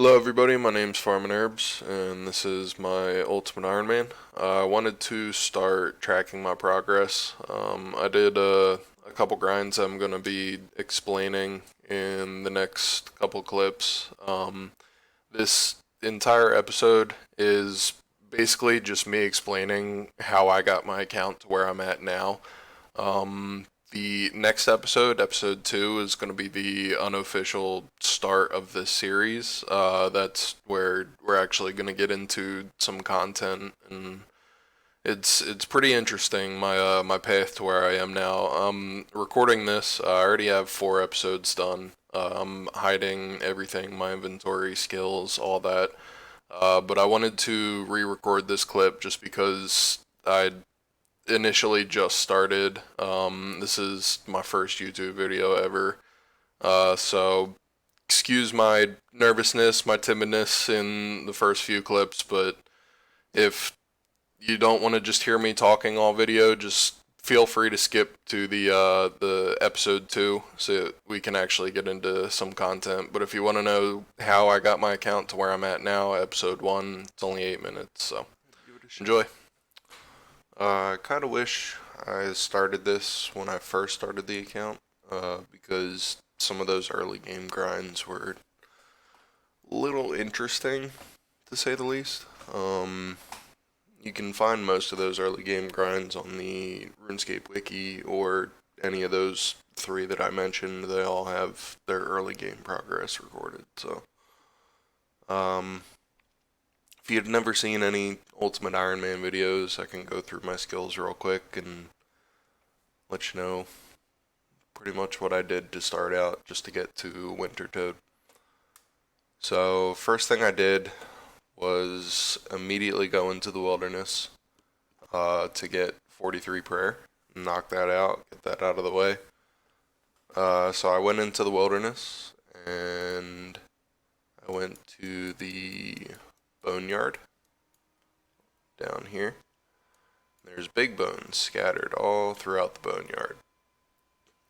Hello everybody, my name's Farmin' Herbs, and this is my Ultimate Iron Man. I wanted to start tracking my progress. I did a couple grinds I'm going to be explaining in the next couple clips. This entire episode is basically just me explaining how I got my account to where I'm at now. The next episode, episode 2, is going to be the unofficial start of this series. That's where we're actually going to get into some content, and it's pretty interesting. My path to where I am now. Recording this, I already have 4 episodes done. I'm hiding everything, my inventory, skills, all that. But I wanted to re-record this clip just because I initially just started. This is my first YouTube video ever. So excuse my nervousness, my timidness in the first few clips, but if you don't want to just hear me talking all video, just feel free to skip to the episode 2 so we can actually get into some content. But if you want to know how I got my account to where I'm at now, episode 1, it's only 8 minutes, so enjoy. I kind of wish I started this when I first started the account, because some of those early game grinds were a little interesting, to say the least. You can find most of those early game grinds on the RuneScape wiki or any of those 3 that I mentioned. They all have their early game progress recorded. So, if you've never seen any Ultimate Iron Man videos, I can go through my skills real quick and let you know pretty much what I did to start out just to get to Winter Toad. So, first thing I did was immediately go into the wilderness to get 43 prayer, knock that out, get that out of the way. So I went into the wilderness and I went to the boneyard down here. There's big bones scattered all throughout the boneyard.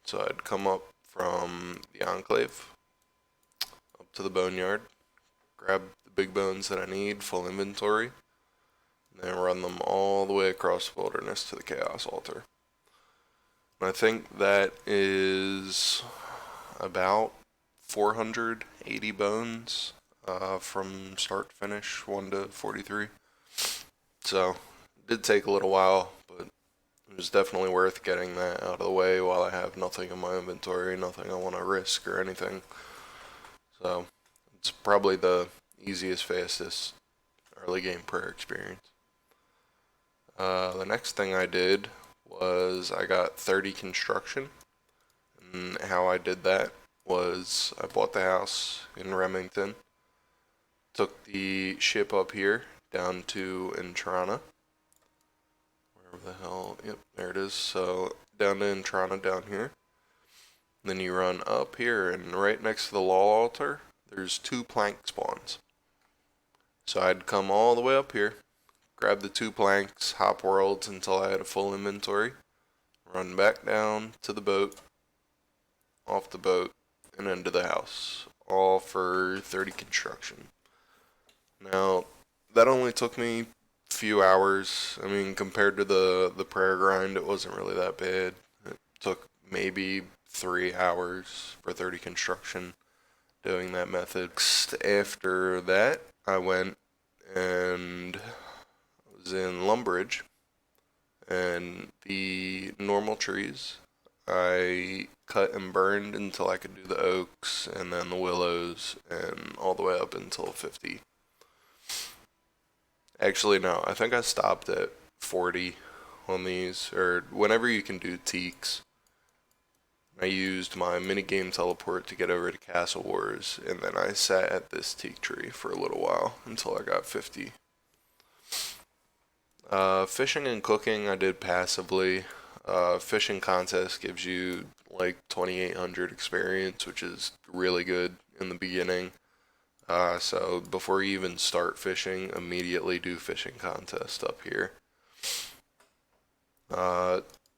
So I'd come up from the enclave up to the boneyard, grab the big bones that I need, full inventory, and then run them all the way across the wilderness to the Chaos Altar. And I think that is about 480 bones from start to finish, 1 to 43. So, it did take a little while, but it was definitely worth getting that out of the way while I have nothing in my inventory, nothing I want to risk or anything. So, it's probably the easiest, fastest early game prayer experience. The next thing I did was I got 30 construction, and how I did that was I bought the house in Remington, took the ship up here down to Intrana, wherever the hell, yep, there it is. So down to Intrana down here, then you run up here, and right next to the law altar there's 2 plank spawns. So I'd come all the way up here, grab the 2 planks, hop worlds until I had a full inventory, run back down to the boat, off the boat, and into the house, all for 30 construction. Now, that only took me a few hours. I mean, compared to the prayer grind, it wasn't really that bad. It took maybe 3 hours for 30 construction doing that method. After that, I went and was in Lumbridge, and the normal trees I cut and burned until I could do the oaks and then the willows and all the way up until 50. Actually, no, I think I stopped at 40 on these, or whenever you can do teaks. I used my minigame teleport to get over to Castle Wars, and then I sat at this teak tree for a little while until I got 50. Fishing and cooking I did passively. Fishing contest gives you like 2,800 experience, which is really good in the beginning. So before you even start fishing, immediately do fishing contest up here.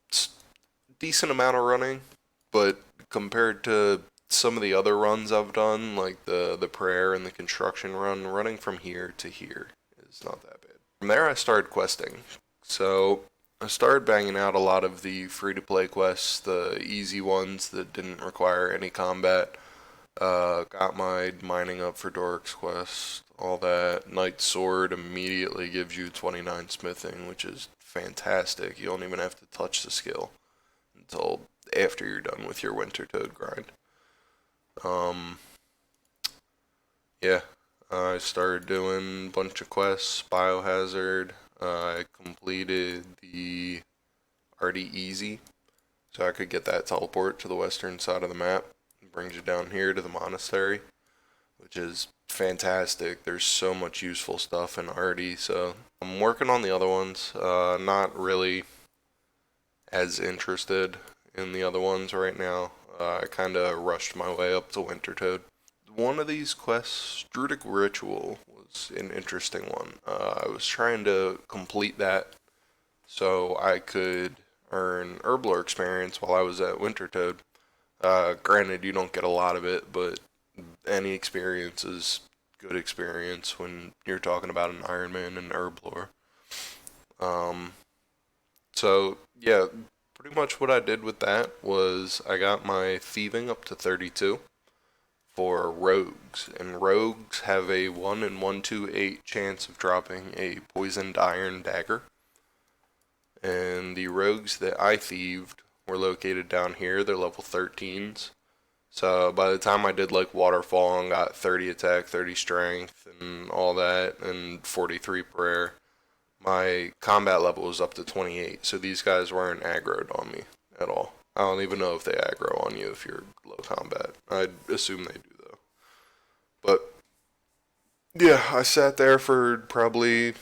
It's decent amount of running, but compared to some of the other runs I've done, like the prayer and the construction run, running from here to here is not that bad. From there, I started questing. So I started banging out a lot of the free-to-play quests, the easy ones that didn't require any combat. Got my mining up for Doric's quest, all that. Knight's Sword immediately gives you 29 smithing, which is fantastic. You don't even have to touch the skill until after you're done with your Winter Toad grind. Yeah, I started doing a bunch of quests, Biohazard. I completed the Arty Easy, so I could get that teleport to the western side of the map. It brings you down here to the monastery, which is fantastic. There's so much useful stuff in Arty, so I'm working on the other ones. Not really as interested in the other ones right now. I kind of rushed my way up to Winter Toad. One of these quests, Druidic Ritual, was an interesting one. I was trying to complete that so I could earn Herblore experience while I was at Winter Toad. Granted, you don't get a lot of it, but any experience is good experience when you're talking about an Iron Man and Herblore. So, yeah, pretty much what I did with that was I got my thieving up to 32 for rogues, and rogues have a 1 in 128 chance of dropping a poisoned iron dagger. And the rogues that I thieved were located down here. They're level 13s. So by the time I did like Waterfall and got 30 attack, 30 strength, and all that, and 43 prayer, my combat level was up to 28. So these guys weren't aggroed on me at all. I don't even know if they aggro on you if you're low combat. I'd assume they do though. But yeah, I sat there for probably, it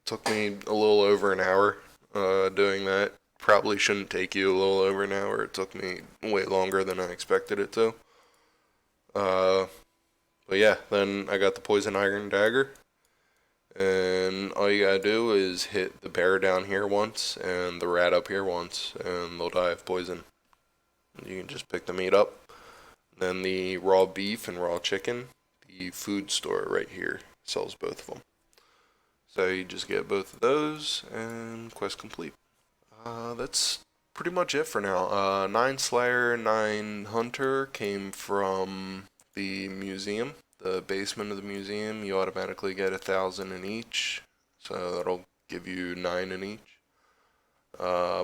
took me a little over an hour doing that. Probably shouldn't take you a little over an hour. It took me way longer than I expected it to. But yeah, then I got the poison iron dagger. And all you gotta do is hit the bear down here once and the rat up here once, and they'll die of poison. You can just pick the meat up. Then the raw beef and raw chicken, the food store right here sells both of them. So you just get both of those, and quest complete. That's pretty much it for now. 9 Slayer, 9 Hunter came from the museum, the basement of the museum. You automatically get 1,000 in each, so that'll give you 9 in each.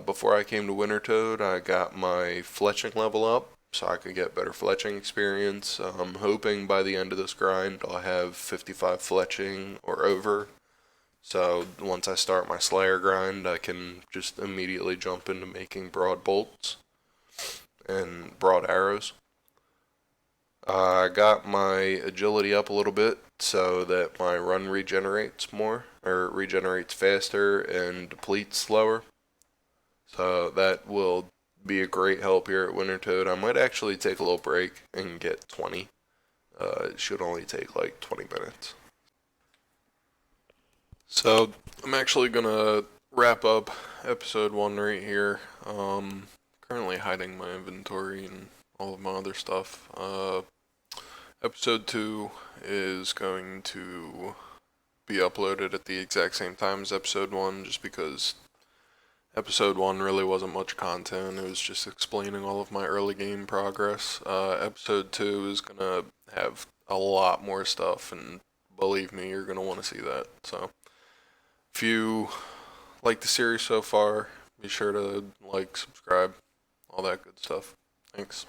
Before I came to Winter Toad, I got my fletching level up, so I could get better fletching experience. I'm hoping by the end of this grind I'll have 55 fletching or over. So once I start my Slayer grind, I can just immediately jump into making broad bolts and broad arrows. I got my agility up a little bit so that my run regenerates more, or regenerates faster and depletes slower. So that will be a great help here at Winter Toad. I might actually take a little break and get 20. It should only take like 20 minutes. So I'm actually gonna wrap up episode 1 right here. Currently hiding my inventory and all of my other stuff. Episode 2 is going to be uploaded at the exact same time as episode 1, just because episode 1 really wasn't much content. It was just explaining all of my early game progress. Episode 2 is gonna have a lot more stuff, and believe me, you're gonna want to see that. So if you like the series so far, be sure to like, subscribe, all that good stuff. Thanks.